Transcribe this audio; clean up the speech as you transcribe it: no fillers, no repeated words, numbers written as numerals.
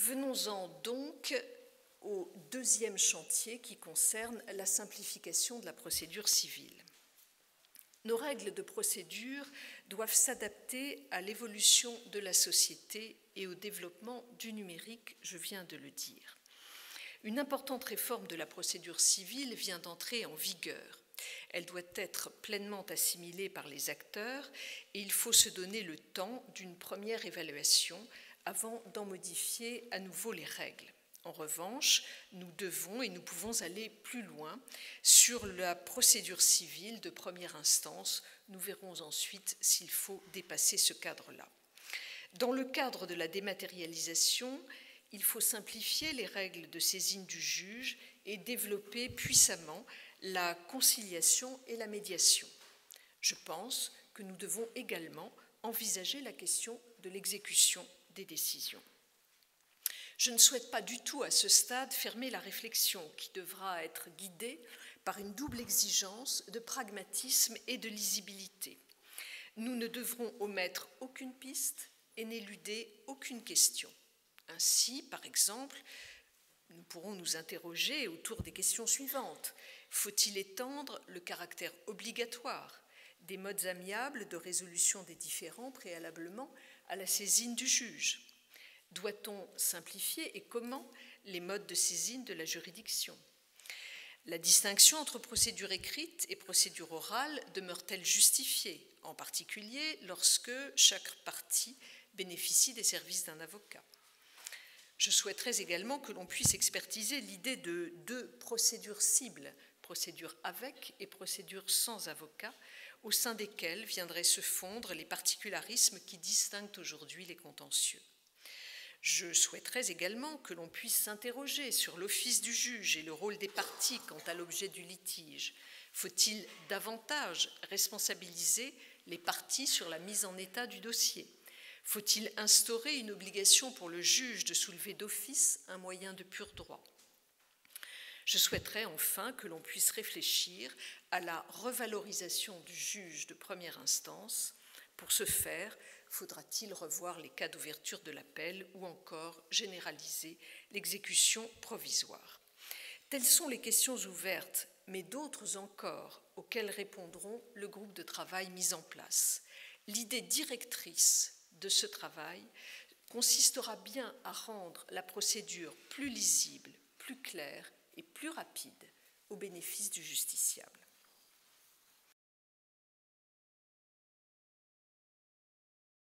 Venons-en donc au deuxième chantier qui concerne la simplification de la procédure civile. Nos règles de procédure doivent s'adapter à l'évolution de la société et au développement du numérique, je viens de le dire. Une importante réforme de la procédure civile vient d'entrer en vigueur. Elle doit être pleinement assimilée par les acteurs et il faut se donner le temps d'une première évaluation avant d'en modifier à nouveau les règles. En revanche, nous devons et nous pouvons aller plus loin sur la procédure civile de première instance. Nous verrons ensuite s'il faut dépasser ce cadre-là. Dans le cadre de la dématérialisation, il faut simplifier les règles de saisine du juge et développer puissamment la conciliation et la médiation. Je pense que nous devons également envisager la question de l'exécution des décisions. Je ne souhaite pas du tout à ce stade fermer la réflexion qui devra être guidée par une double exigence de pragmatisme et de lisibilité. Nous ne devrons omettre aucune piste et n'éluder aucune question. Ainsi, par exemple, nous pourrons nous interroger autour des questions suivantes. Faut-il étendre le caractère obligatoire des modes amiables de résolution des différends préalablement à la saisine du juge? Doit-on simplifier et comment les modes de saisine de la juridiction? La distinction entre procédure écrite et procédure orale demeure-t-elle justifiée, en particulier lorsque chaque partie bénéficie des services d'un avocat? Je souhaiterais également que l'on puisse expertiser l'idée de deux procédures cibles, procédure avec et procédure sans avocat, au sein desquelles viendraient se fondre les particularismes qui distinguent aujourd'hui les contentieux. Je souhaiterais également que l'on puisse s'interroger sur l'office du juge et le rôle des parties quant à l'objet du litige. Faut-il davantage responsabiliser les parties sur la mise en état du dossier? Faut-il instaurer une obligation pour le juge de soulever d'office un moyen de pur droit? Je souhaiterais enfin que l'on puisse réfléchir à la revalorisation du juge de première instance. Pour ce faire, faudra-t-il revoir les cas d'ouverture de l'appel ou encore généraliser l'exécution provisoire? Telles sont les questions ouvertes, mais d'autres encore auxquelles répondront le groupe de travail mis en place. L'idée directrice de ce travail consistera bien à rendre la procédure plus lisible, plus claire et plus rapide au bénéfice du justiciable.